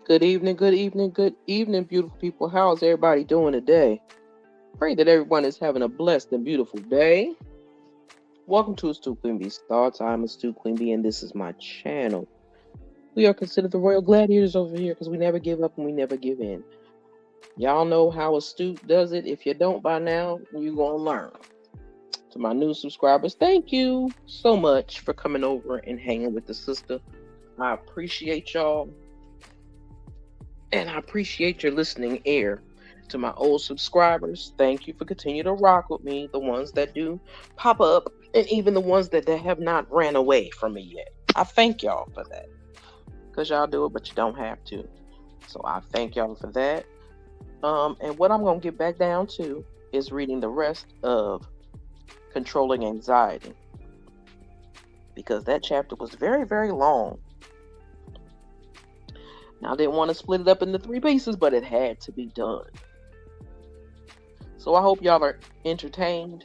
Good evening, beautiful people. How's everybody doing today? Pray that everyone is having a blessed and beautiful day. Welcome to Stu Queen Bee Star Time. It's Stu Queen Bee, and this is my channel. We are considered the Royal Gladiators over here because we never give up and we never give in. Y'all know how astute does it. If you don't by now, you're going to learn. To my new subscribers, thank you so much for coming over and hanging with the sister. I appreciate y'all. And I appreciate your listening ear. To my old subscribers, thank you for continuing to rock with me. The ones that do pop up, and even the ones that have not ran away from me yet. I thank y'all for that. Because y'all do it, but you don't have to. So I thank y'all for that. And what I'm going to get back down to is reading the rest of Controlling Anxiety. Because that chapter was very, very long. Now, I didn't want to split it up into 3 pieces, but it had to be done. So I hope y'all are entertained.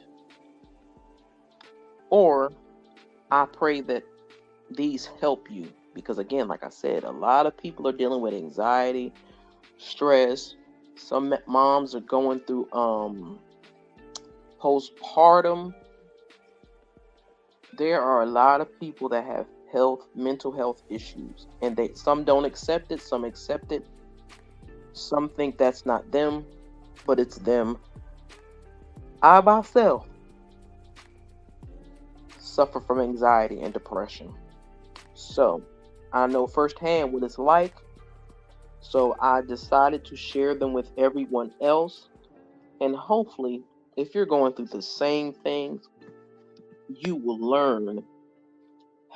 Or I pray that these help you. Because again, like I said, a lot of people are dealing with anxiety, stress. Some moms are going through postpartum. There are a lot of people that have mental health issues, and some don't accept it, some accept it, some think that's not them, but it's them. I myself suffer from anxiety and depression, so I know firsthand what it's like. So I decided to share them with everyone else, and hopefully, if you're going through the same things, you will learn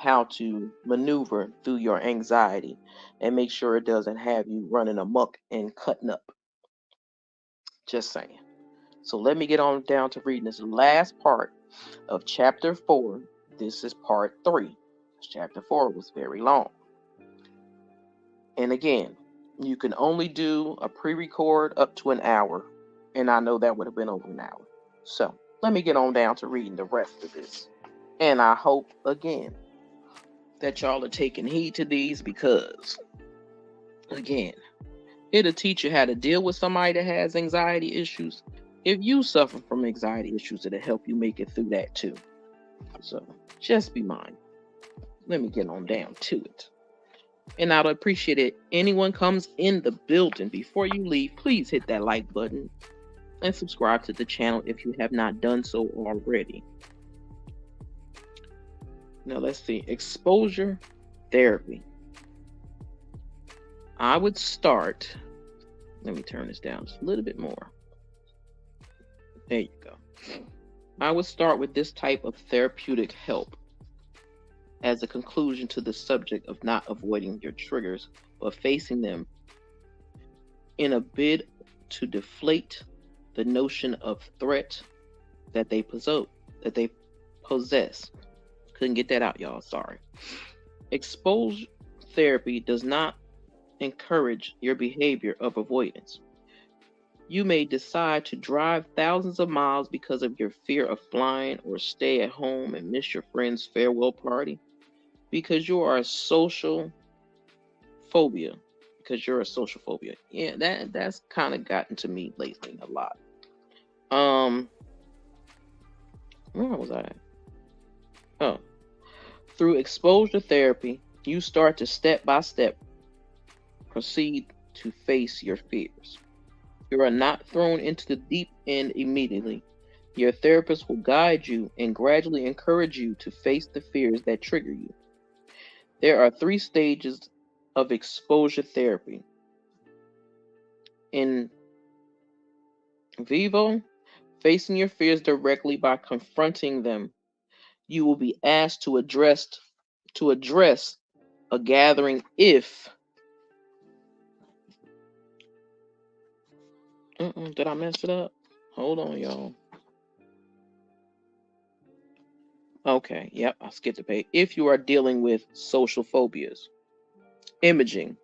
how to maneuver through your anxiety and make sure it doesn't have you running amok and cutting up. Just saying. So let me get on down to reading this last part of chapter 4. This is part 3. Chapter 4 was very long. And again, you can only do a pre-record up to an hour. And I know that would have been over an hour. So let me get on down to reading the rest of this. And I hope, again, that y'all are taking heed to these because, again, it'll teach you how to deal with somebody that has anxiety issues. If you suffer from anxiety issues, it'll help you make it through that too. So just be mindful. Let me get on down to it. And I'd appreciate it. Anyone comes in the building, before you leave, please hit that like button and subscribe to the channel if you have not done so already. Now let's see. Exposure therapy. I would start. Let me turn this down just a little bit more. There you go. I would start with this type of therapeutic help as a conclusion to the subject of not avoiding your triggers, but facing them in a bid to deflate the notion of threat that they possess. Couldn't get that out, y'all. Sorry. Exposure therapy does not encourage your behavior of avoidance. You may decide to drive thousands of miles because of your fear of flying, or stay at home and miss your friend's farewell party because you are a social phobia. Yeah, that's kind of gotten to me lately a lot. Where was I? Oh. Through exposure therapy, you start to step by step proceed to face your fears. You are not thrown into the deep end immediately. Your therapist will guide you and gradually encourage you to face the fears that trigger you. There are 3 stages of exposure therapy. In vivo, facing your fears directly by confronting them. You will be asked to address a gathering if did I mess it up? Hold on, y'all. Okay, yep, I skipped the page. If you are dealing with social phobias. Imaging.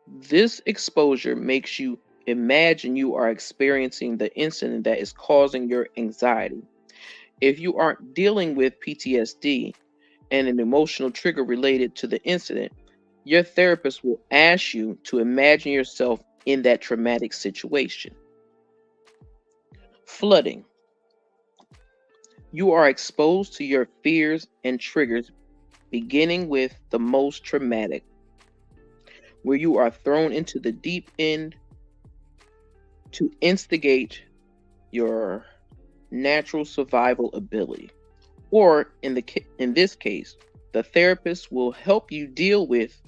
This exposure makes you imagine you are experiencing the incident that is causing your anxiety. If you aren't dealing with PTSD and an emotional trigger related to the incident, Your therapist will ask you to imagine yourself in that traumatic situation. Flooding. You are exposed to your fears and triggers, beginning with the most traumatic, where you are thrown into the deep end to instigate your natural survival ability. Or in this case, the therapist will help you deal with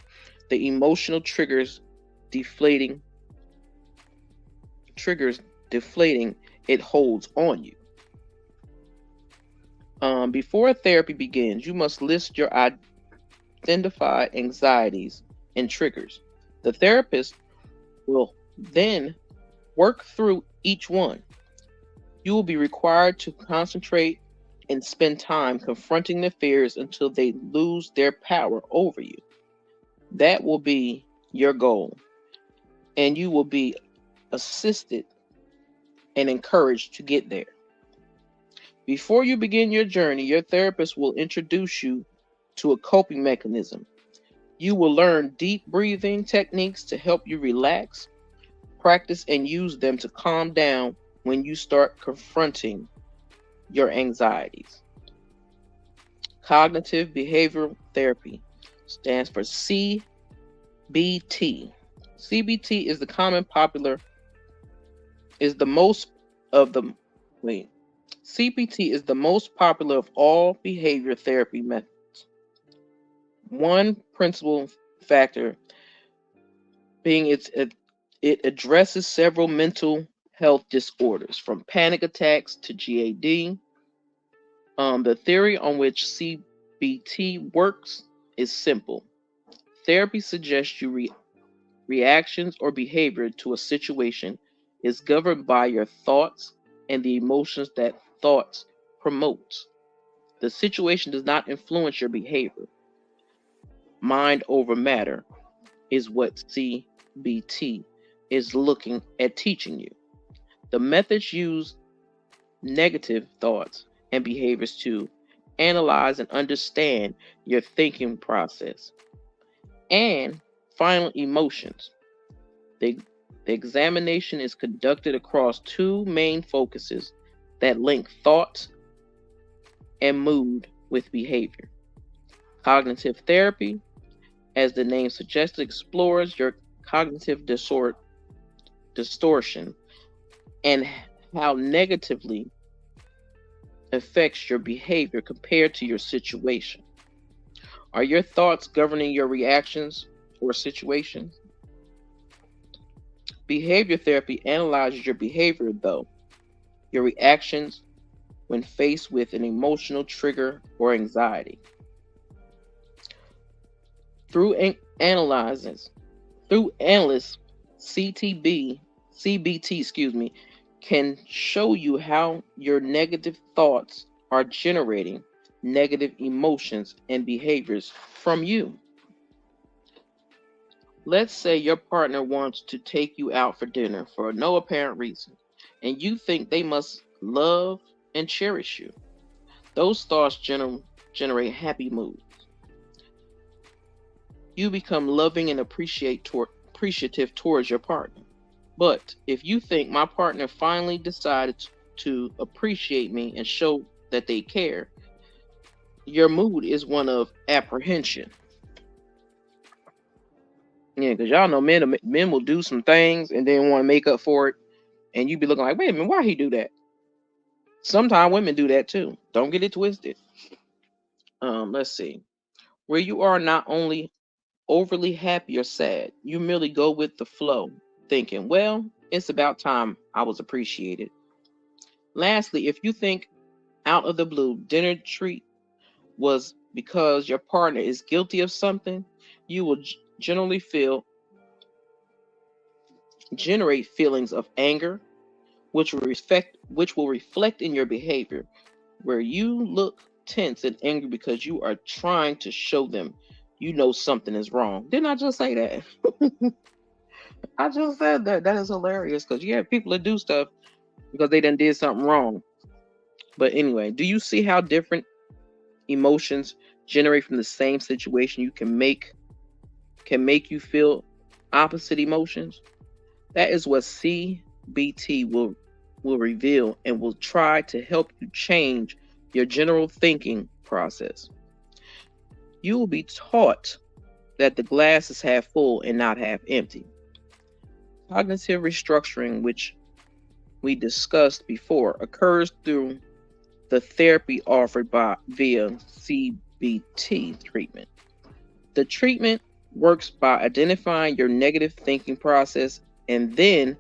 the emotional deflating it holds on you. Before therapy begins, you must list your identified anxieties and triggers. The therapist will then work through each one. You will be required to concentrate and spend time confronting the fears until they lose their power over you. That will be your goal, and you will be assisted and encouraged to get there. Before you begin your journey, your therapist will introduce you to a coping mechanism. You will learn deep breathing techniques to help you relax, practice, and use them to calm down when you start confronting your anxieties. Cognitive behavioral therapy stands for CBT. CBT is the most CBT is the most popular of all behavior therapy methods. One principal factor being it addresses several mental health disorders, from panic attacks to GAD. The theory on which CBT works is simple. Therapy suggests your reactions or behavior to a situation is governed by your thoughts and the emotions that thoughts promotes. The situation does not influence your behavior. Mind over matter is what CBT is looking at teaching you. The methods use negative thoughts and behaviors to analyze and understand your thinking process. And final, emotions. The examination is conducted across two main focuses that link thought and mood with behavior. Cognitive therapy, as the name suggests, explores your cognitive distortion and how negatively affects your behavior compared to your situation. Are your thoughts governing your reactions or situations? Behavior therapy analyzes your behavior, though, your reactions when faced with an emotional trigger or anxiety. Through analysts, CBT, can show you how your negative thoughts are generating negative emotions and behaviors from you. Let's say your partner wants to take you out for dinner for no apparent reason, and you think they must love and cherish you. Those thoughts generate happy moods. You become loving and appreciative towards your partner. But if you think my partner finally decided to appreciate me and show that they care, your mood is one of apprehension. Yeah, because y'all know men will do some things and then want to make up for it, and you be looking like, wait a minute, why he do that? Sometimes women do that too. Don't get it twisted. Let's see. Where you are not only overly happy or sad, you merely go with the flow, thinking, well, it's about time I was appreciated. Lastly, if you think out of the blue dinner treat was because your partner is guilty of something, you will generate feelings of anger, which will reflect in your behavior, where you look tense and angry because you are trying to show them you know something is wrong. Didn't I just say that? I just said that. That is hilarious, because you have people that do stuff because they done did something wrong. But anyway, do you see how different emotions generate from the same situation? You can make can make you feel opposite emotions. That is what CBT will reveal and will try to help you change your general thinking process. You will be taught that the glass is half full and not half empty. Cognitive restructuring, which we discussed before, occurs through the therapy offered via CBT treatment. The treatment works by identifying your negative thinking process and then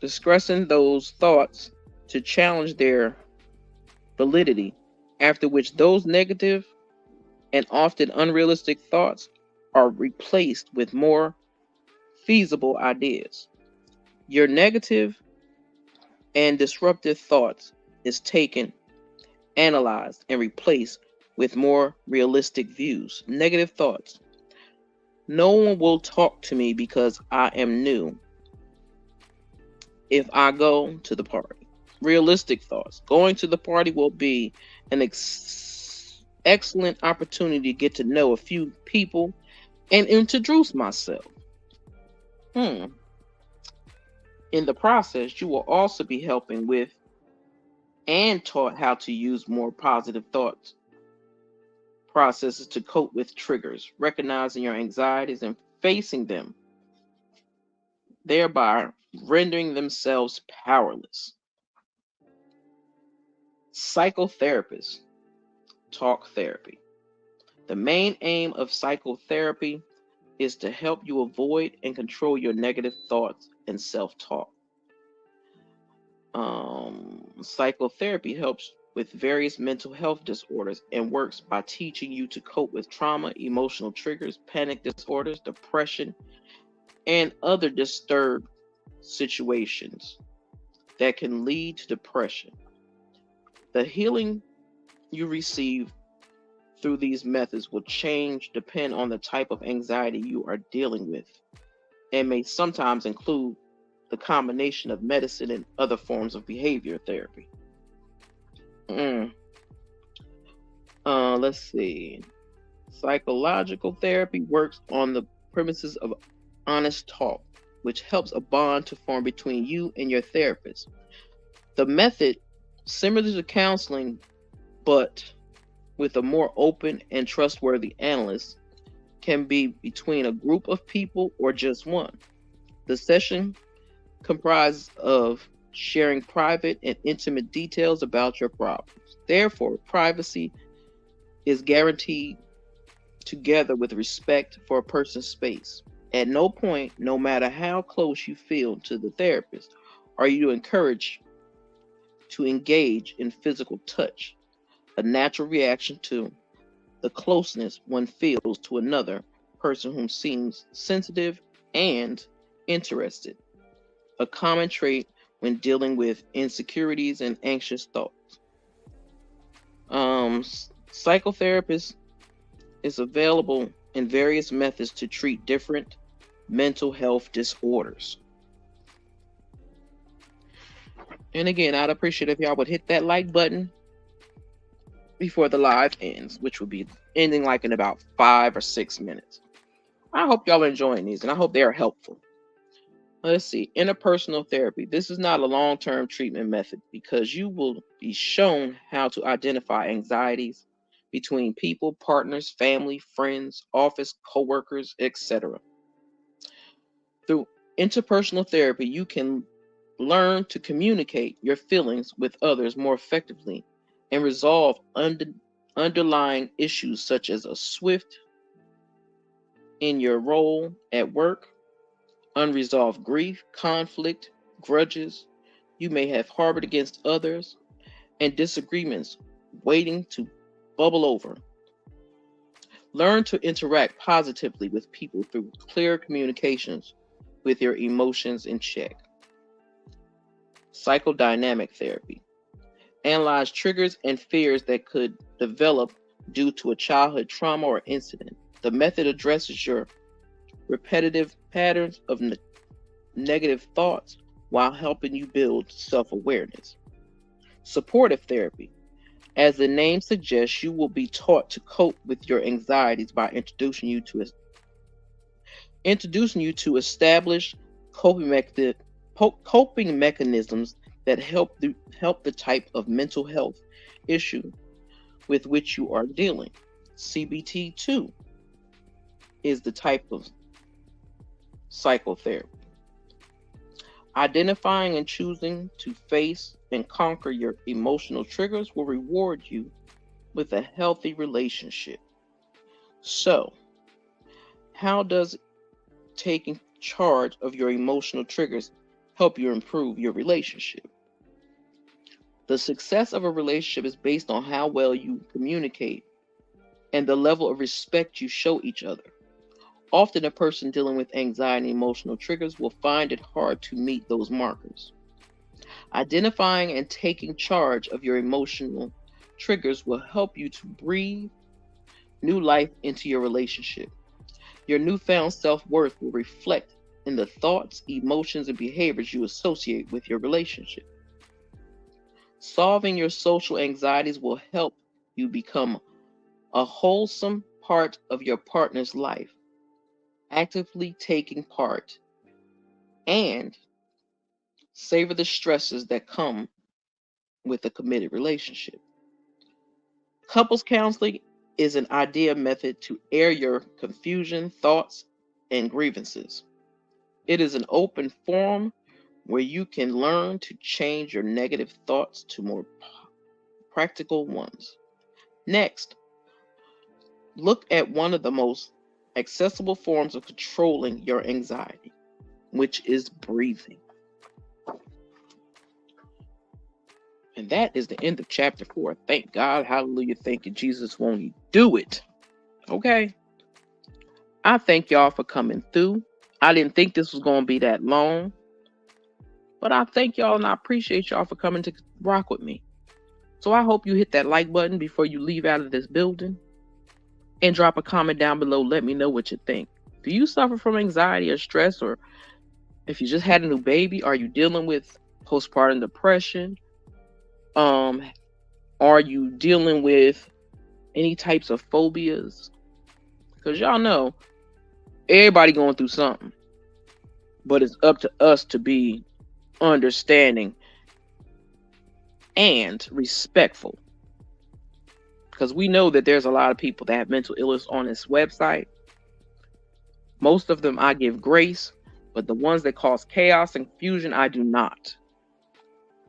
discussing those thoughts to challenge their validity, after which those negative and often unrealistic thoughts are replaced with more feasible ideas. Your negative and disruptive thoughts is taken, analyzed, and replaced with more realistic views. Negative thoughts. No one will talk to me because I am new if I go to the party. Realistic thoughts. Going to the party will be an excellent opportunity to get to know a few people and introduce myself. In the process, you will also be helping with and taught how to use more positive thoughts processes to cope with triggers, recognizing your anxieties and facing them, thereby rendering themselves powerless. Psychotherapist talk therapy. The main aim of psychotherapy is to help you avoid and control your negative thoughts and self-talk. Psychotherapy helps with various mental health disorders and works by teaching you to cope with trauma, emotional triggers, panic disorders, depression, and other disturbed situations that can lead to depression. The healing you receive through these methods will depend on the type of anxiety you are dealing with, and may sometimes include the combination of medicine and other forms of behavior therapy. Let's see. Psychological therapy works on the premises of honest talk, which helps a bond to form between you and your therapist. The method, similar to counseling, but with a more open and trustworthy analyst, can be between a group of people or just one. The session comprises of sharing private and intimate details about your problems. Therefore, privacy is guaranteed together with respect for a person's space. At no point, no matter how close you feel to the therapist, are you encouraged to engage in physical touch, a natural reaction to the closeness one feels to another person whom seems sensitive and interested, a common trait when dealing with insecurities and anxious thoughts. Psychotherapist is available in various methods to treat different mental health disorders. And again, I'd appreciate if y'all would hit that like button before the live ends, which will be ending like in about 5 or 6 minutes. I hope y'all are enjoying these, and I hope they are helpful. Let's see, interpersonal therapy. This is not a long-term treatment method because you will be shown how to identify anxieties between people, partners, family, friends, office, co-workers, etc. Through interpersonal therapy, you can learn to communicate your feelings with others more effectively and resolve underlying issues such as a swift in your role at work, unresolved grief, conflict, grudges you may have harbored against others, and disagreements waiting to bubble over. Learn to interact positively with people through clear communications with your emotions in check. Psychodynamic therapy. Analyze triggers and fears that could develop due to a childhood trauma or incident. The method addresses your repetitive patterns of negative thoughts while helping you build self-awareness. Supportive therapy. As the name suggests, you will be taught to cope with your anxieties by introducing you to established coping mechanisms that help the type of mental health issue with which you are dealing. CBT2 is the type of psychotherapy. Identifying and choosing to face and conquer your emotional triggers will reward you with a healthy relationship. So, how does taking charge of your emotional triggers help you improve your relationship? The success of a relationship is based on how well you communicate and the level of respect you show each other. Often a person dealing with anxiety and emotional triggers will find it hard to meet those markers. Identifying and taking charge of your emotional triggers will help you to breathe new life into your relationship. Your newfound self-worth will reflect in the thoughts, emotions, and behaviors you associate with your relationship. Solving your social anxieties will help you become a wholesome part of your partner's life, actively taking part, and savor the stresses that come with a committed relationship. Couples counseling is an idea method to air your confusion, thoughts, and grievances. It is an open forum where you can learn to change your negative thoughts to more practical ones. Next, look at one of the most accessible forms of controlling your anxiety, which is breathing. And that is the end of chapter 4. Thank God, hallelujah, thank you, Jesus, won't he do it? Okay. I thank y'all for coming through. I didn't think this was going to be that long, but I thank y'all and I appreciate y'all for coming to rock with me. So I hope you hit that like button before you leave out of this building and drop a comment down below. Let me know what you think. Do you suffer from anxiety or stress, or if you just had a new baby, are you dealing with postpartum depression? Are you dealing with any types of phobias? Because y'all know everybody going through something, but it's up to us to be understanding and respectful, because we know that there's a lot of people that have mental illness on this website. Most of them I give grace, but the ones that cause chaos and confusion I do not,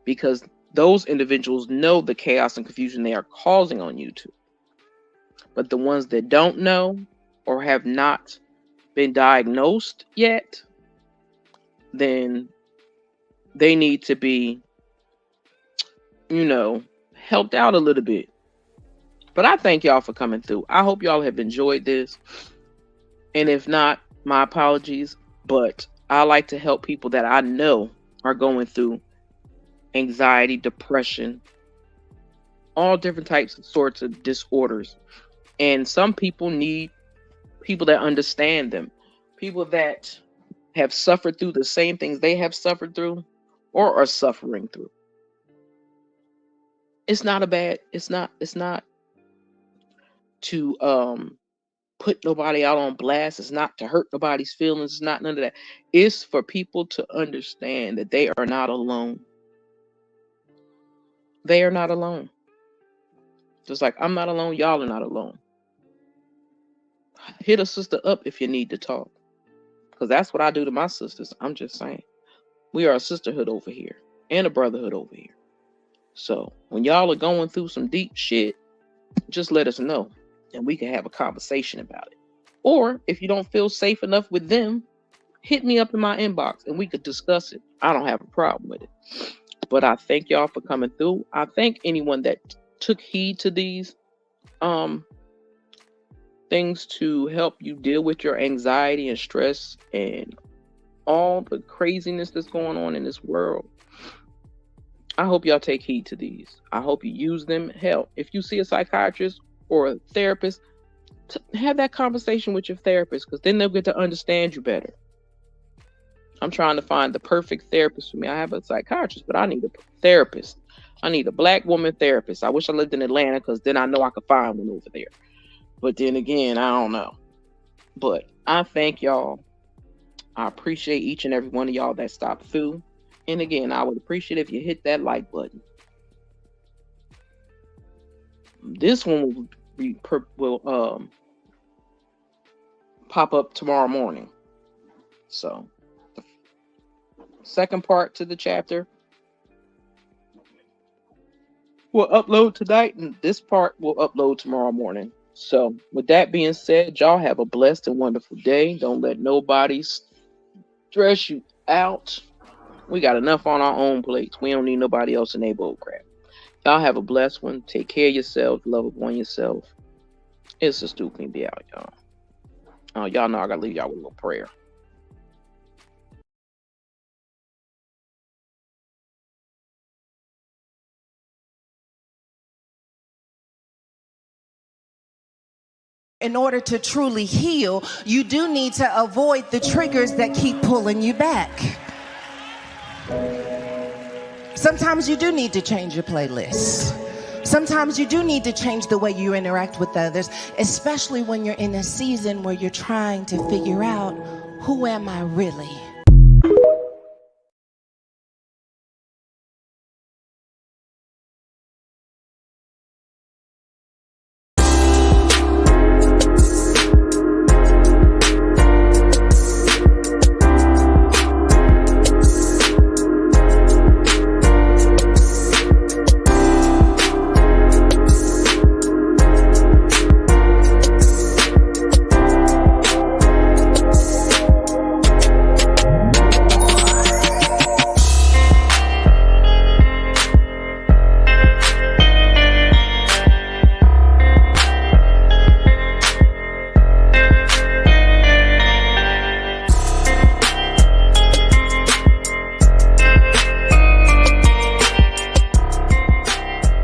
because those individuals know the chaos and confusion they are causing on YouTube. But the ones that don't know or have not been diagnosed yet, then they need to be, helped out a little bit. But I thank y'all for coming through. I hope y'all have enjoyed this. And if not, my apologies. But I like to help people that I know are going through anxiety, depression, all different types of sorts of disorders. And some people need people that understand them, people that have suffered through the same things they have suffered through or are suffering through. It's not to put nobody out on blast. It's not to hurt nobody's feelings. It's not none of that. It's for people to understand that they are not alone. They are not alone. Just like I'm not alone, y'all are not alone. Hit a sister up if you need to talk, because that's what I do to my sisters. I'm just saying, we are a sisterhood over here and a brotherhood over here. So when y'all are going through some deep shit, just let us know and we can have a conversation about it. Or if you don't feel safe enough with them, hit me up in my inbox and we could discuss it. I don't have a problem with it. But I thank y'all for coming through. I thank anyone that took heed to these things to help you deal with your anxiety and stress and all the craziness that's going on in this world. I hope y'all take heed to these. I hope you use them. Hell, if you see a psychiatrist or a therapist, have that conversation with your therapist, because then they'll get to understand you better. I'm trying to find the perfect therapist for me. I have a psychiatrist, but I need a therapist. I need a black woman therapist. I wish I lived in Atlanta because then I know I could find one over there. But then again, I don't know. But I thank y'all. I appreciate each and every one of y'all that stopped through. And again, I would appreciate if you hit that like button. This one will pop up tomorrow morning. So, the second part to the chapter will upload tonight, and this part will upload tomorrow morning. So, with that being said, y'all have a blessed and wonderful day. Don't let nobody stress you out. We got enough on our own plates. We don't need nobody else in their bull crap. Y'all have a blessed one. Take care of yourself. Love upon yourself. It's a stupid be out, y'all. Y'all know I gotta leave y'all with a little prayer. In order to truly heal, you do need to avoid the triggers that keep pulling you back. Sometimes you do need to change your playlist. Sometimes you do need to change the way you interact with others, especially when you're in a season where you're trying to figure out, who am I really?